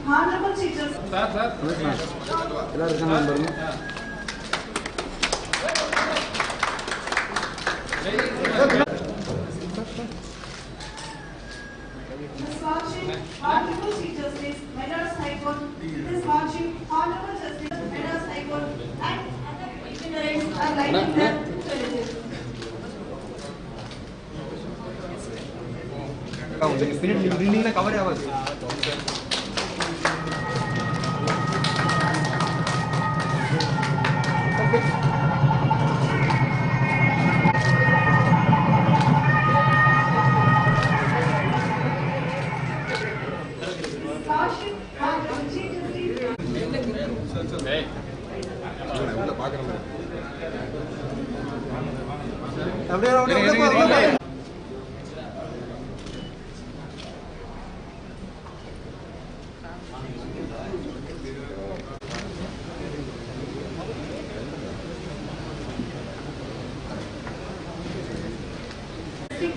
Honorable teachers. Honorable Chief Justice, Madras High Court, this launching Honorable Justice, Madras High Court, and ignorance are lighting them to religion. cover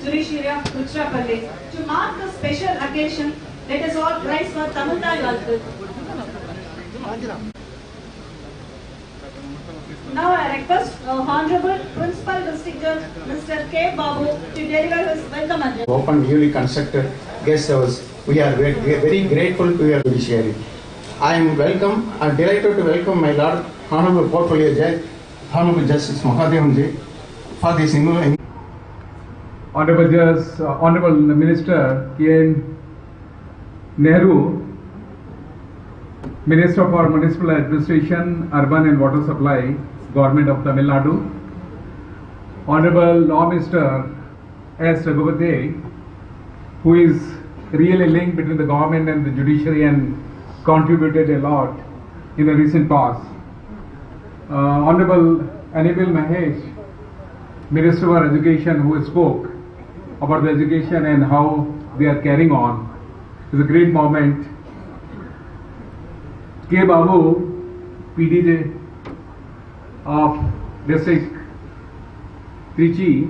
Judiciary of Tiruchirappalli. To mark the special occasion, let us all rise for Tamil Nadu. Now I request Honorable Principal District Judge Mr. K. Babu to deliver his welcome address. Open, newly constructed guest house. We are very grateful to your judiciary. I am delighted to welcome my Lord Honorable Portfolio Judge, Honorable Justice Mahadevanji for this Honorable Judge, Honorable Minister K.N. Nehru, Minister for Municipal Administration, Urban and Water Supply, Government of Tamil Nadu, Honorable Law Minister S. Raghupati, who is really linked between the government and the judiciary and contributed a lot in the recent past. Honorable Anil Mahesh, Minister for Education, who spoke about the education and how they are carrying on. It's a great moment. K. Babu, PDJ of District Trichy,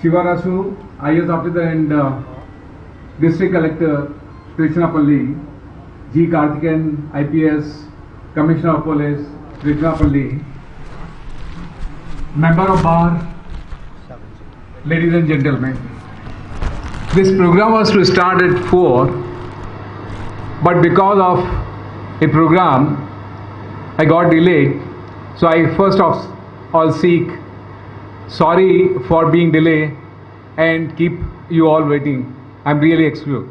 Shivarasu, IAS Officer and District Collector Tiruchirappalli, G. Karthikeyan, IPS, Commissioner of Police, Tiruchirappalli, Member of Bar, ladies and gentlemen. This program was to start at 4, but because of a program, I got delayed. So I first of all seek sorry for being delayed and keep you all waiting. I'm really excused.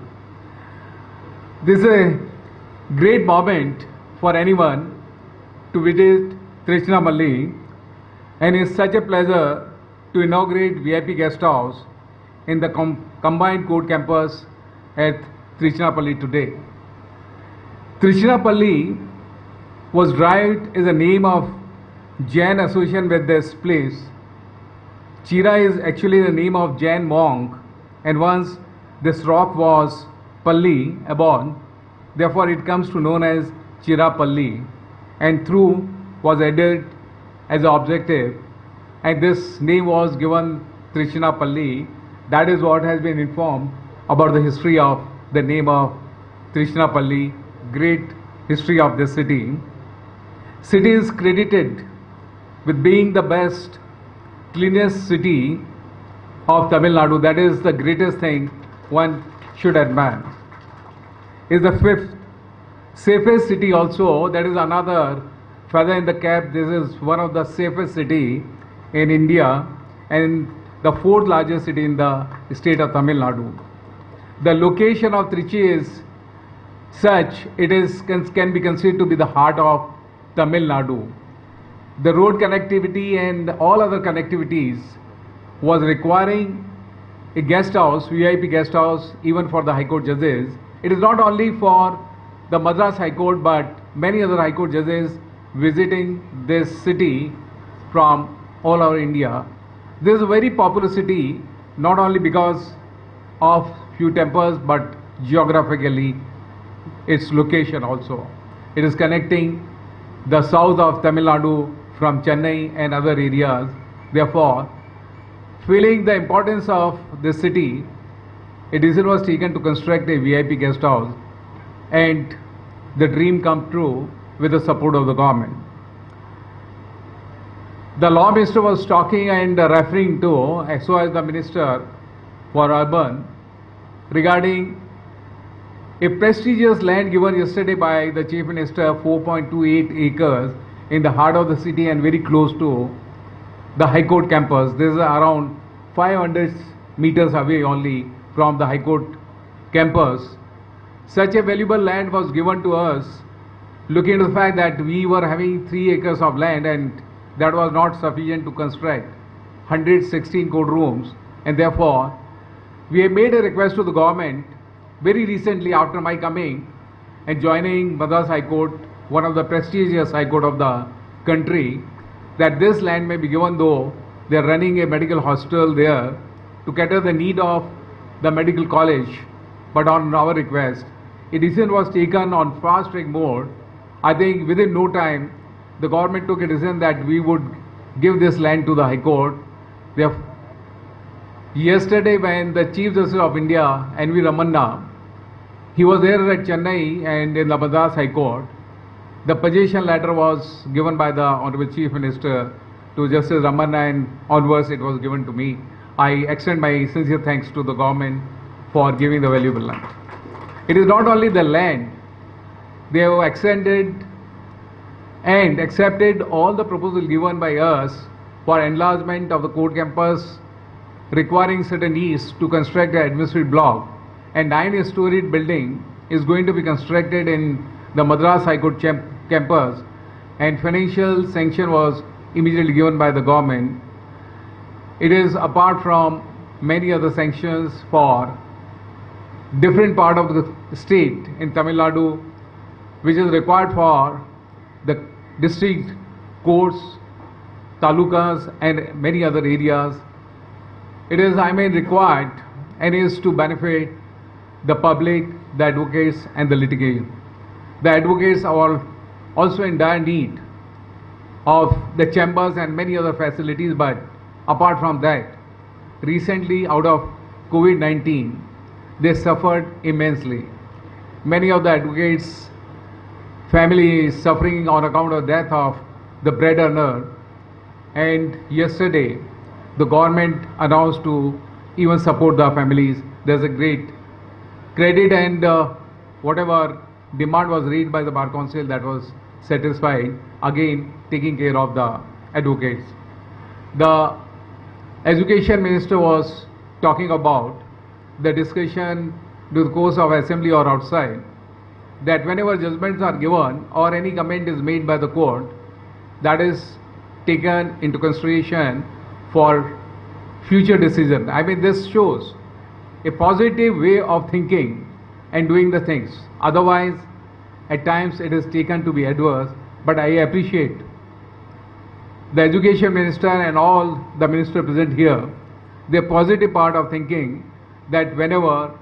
This is a great moment for anyone to visit Tiruchirappalli, and it's such a pleasure to inaugurate VIP Guest House in the combined court campus at Tiruchirappalli today. Tiruchirappalli was derived as a name of Jain association with this place. Chira is actually the name of Jain monk, and once this rock was Palli, above, therefore it comes to known as Chirapalli, and through was added as an objective, and this name was given Tiruchirappalli. That is what has been informed about the history of the name of Tiruchirappalli, great history of this city. City is credited with being the best, cleanest city of Tamil Nadu. That is the greatest thing one should admire. Is the 5th safest city also. That is another feather in the cap. This is one of the safest city in India and the 4th largest city in the state of Tamil Nadu. The location of Trichy is such, it is can be considered to be the heart of Tamil Nadu. The road connectivity and all other connectivities was requiring a guest house, VIP guest house, even for the High Court judges. It is not only for the Madras High Court, but many other High Court judges visiting this city from all over India. This is a very popular city, not only because of few temples, but geographically, its location also. It is connecting the south of Tamil Nadu from Chennai and other areas. Therefore, feeling the importance of the city, a decision was taken to construct a VIP guest house, and the dream come true with the support of the government. The law minister was talking and referring to, so as the minister for urban, regarding a prestigious land given yesterday by the chief minister, 4.28 acres in the heart of the city and very close to the High Court campus. This is around 500 meters away only from the High Court campus. Such a valuable land was given to us, looking at the fact that we were having 3 acres of land and that was not sufficient to construct 116 court rooms, and therefore we have made a request to the government very recently after my coming and joining Madras High Court, one of the prestigious High Court of the country, that this land may be given, though they are running a medical hospital there to cater the need of the medical college. But on our request, a decision was taken on fast track mode. I think within no time, the government took a decision that we would give this land to the High Court. Yesterday, when the Chief Justice of India, N.V. Ramanna, he was there at Chennai and in the Madras High Court, the position letter was given by the Honorable Chief Minister to Justice Ramanna, and onwards it was given to me. I extend my sincere thanks to the government for giving the valuable land. It is not only the land, they have extended and accepted all the proposals given by us for enlargement of the court campus, requiring certain needs to construct an administrative block, and 9-storied building is going to be constructed in the Madras High Court campus, and financial sanction was immediately given by the government. It is apart from many other sanctions for different part of the state in Tamil Nadu, which is required for the district courts, talukas and many other areas. It is, required and is to benefit the public, the advocates and the litigation. The advocates are also in dire need of the chambers and many other facilities, but apart from that, recently out of COVID-19, they suffered immensely. Many of the advocates' family is suffering on account of death of the bread earner, and yesterday the government announced to even support the families. There's a great credit, and whatever demand was raised by the Bar Council, that was satisfied, again taking care of the advocates. The Education Minister was talking about the discussion to the course of assembly or outside, that whenever judgments are given or any comment is made by the court, that is taken into consideration for future decision. This shows a positive way of thinking and doing the things. Otherwise, at times it is taken to be adverse, but I appreciate the Education Minister and all the ministers present here, the positive part of thinking that whenever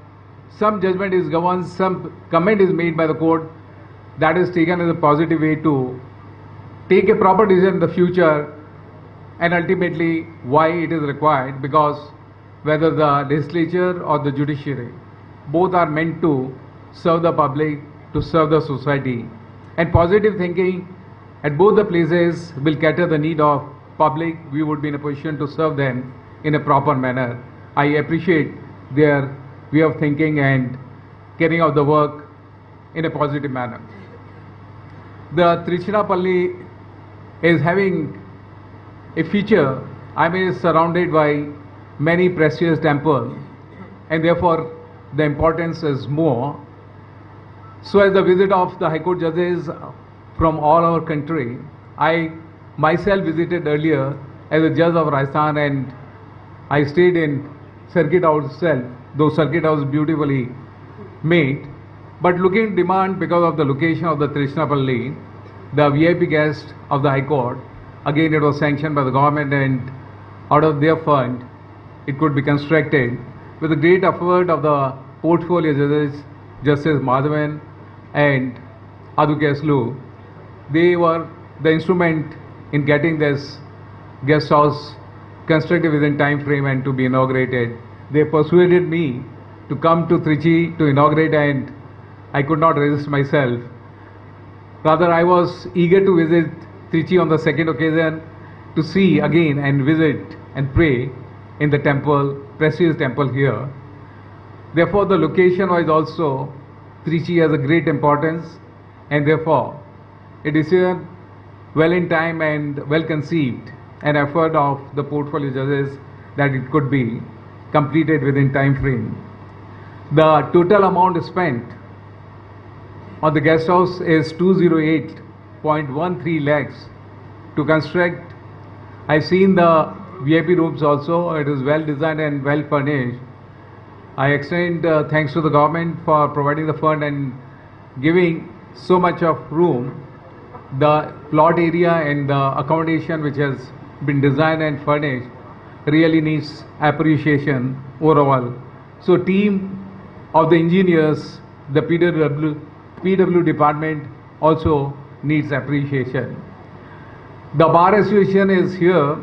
some judgment is given, some comment is made by the court, that is taken as a positive way to take a proper decision in the future, and ultimately why it is required, because whether the legislature or the judiciary, both are meant to serve the public, to serve the society, and positive thinking at both the places will cater the need of public. We would be in a position to serve them in a proper manner. I appreciate their way of thinking and carrying out the work in a positive manner. The Tiruchirappalli is having a feature, is surrounded by many precious temples, and therefore the importance is more. So as the visit of the High Court judges from all our country, I myself visited earlier as a judge of Rajasthan, and I stayed in Circuit House itself, though Circuit House is beautifully made. But looking at demand because of the location of the Tiruchirappalli, the VIP guest of the High Court, again it was sanctioned by the government, and out of their fund it could be constructed with the great effort of the portfolio judges, Justice Madhavan and Adukeslu. They were the instrument in getting this guest house constructed within time frame and to be inaugurated. They persuaded me to come to Trichy to inaugurate, and I could not resist myself. Rather, I was eager to visit Trichy on the second occasion to see again and visit and pray in the temple, prestigious temple here. Therefore, the location-wise also, Trichy has a great importance, and therefore, it is here well in time and well conceived, an effort of the portfolio judges that it could be completed within time frame. The total amount spent on the guest house is 208.13 lakhs to construct. I've seen the VIP rooms also. It is well designed and well furnished. I extend thanks to the government for providing the fund and giving so much of room. The plot area and the accommodation which has been designed and furnished really needs appreciation overall. So team of the engineers, the PW department also needs appreciation. The Bar Association is here,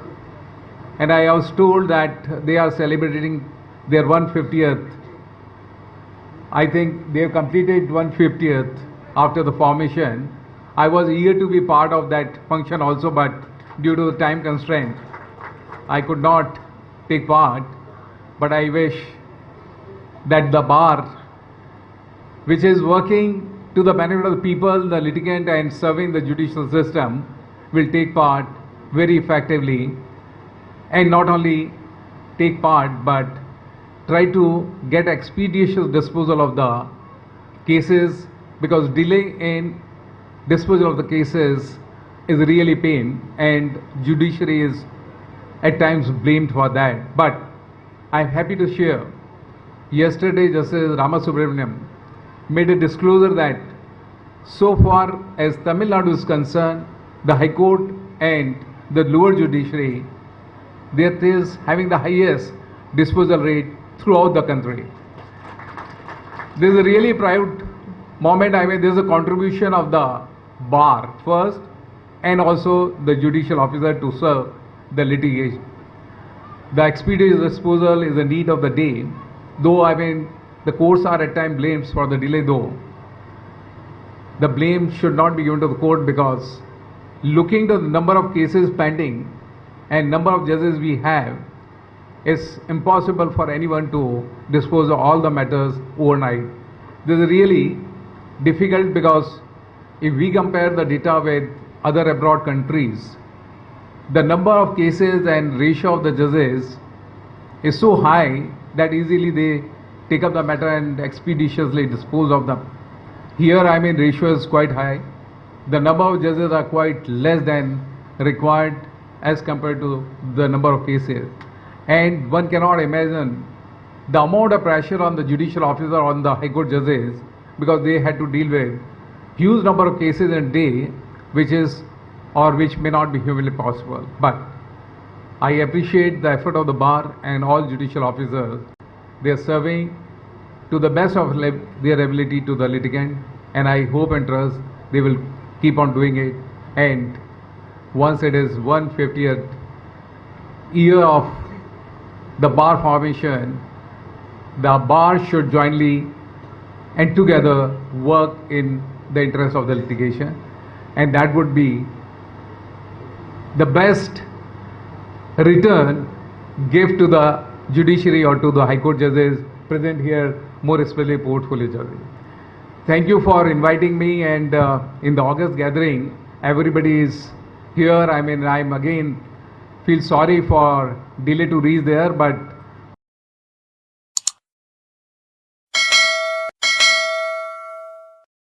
and I was told that they are celebrating their 150th. I think they have completed 150th after the formation. I was eager to be part of that function also, but due to the time constraint, I could not take part. But I wish that the bar, which is working to the benefit of the people, the litigant, and serving the judicial system, will take part very effectively, and not only take part but try to get expeditious disposal of the cases, because delay in disposal of the cases is really pain, and judiciary is at times blamed for that. But I'm happy to share, yesterday Justice Ramasubramaniam made a disclosure that so far as Tamil Nadu is concerned, the High Court and the lower judiciary, that is having the highest disposal rate throughout the country. This is a really proud moment. I mean, there is a contribution of the bar first and also the judicial officer to serve the litigation. The expeditious disposal is a need of the day, though I mean the courts are at times blamed for the delay, though the blame should not be given to the court, because looking to the number of cases pending and number of judges we have, it's impossible for anyone to dispose of all the matters overnight. This is really difficult, because if we compare the data with other abroad countries, the number of cases and ratio of the judges is so high that easily they take up the matter and expeditiously dispose of them. Here, I mean, ratio is quite high. The number of judges are quite less than required as compared to the number of cases. And one cannot imagine the amount of pressure on the judicial officer, on the High Court judges, because they had to deal with huge number of cases in a day, which is or which may not be humanly possible. But I appreciate the effort of the bar and all judicial officers. They are serving to the best of their ability to the litigant, and I hope and trust they will keep on doing it. And once it is 150th year of the bar formation, the bar should jointly and together work in the interest of the litigation, and that would be the best return gift to the judiciary or to the High Court judges present here, more especially portfolio judges. Thank you for inviting me, and in the August gathering, everybody is here. I mean, I'm again feel sorry for delay to reach there, but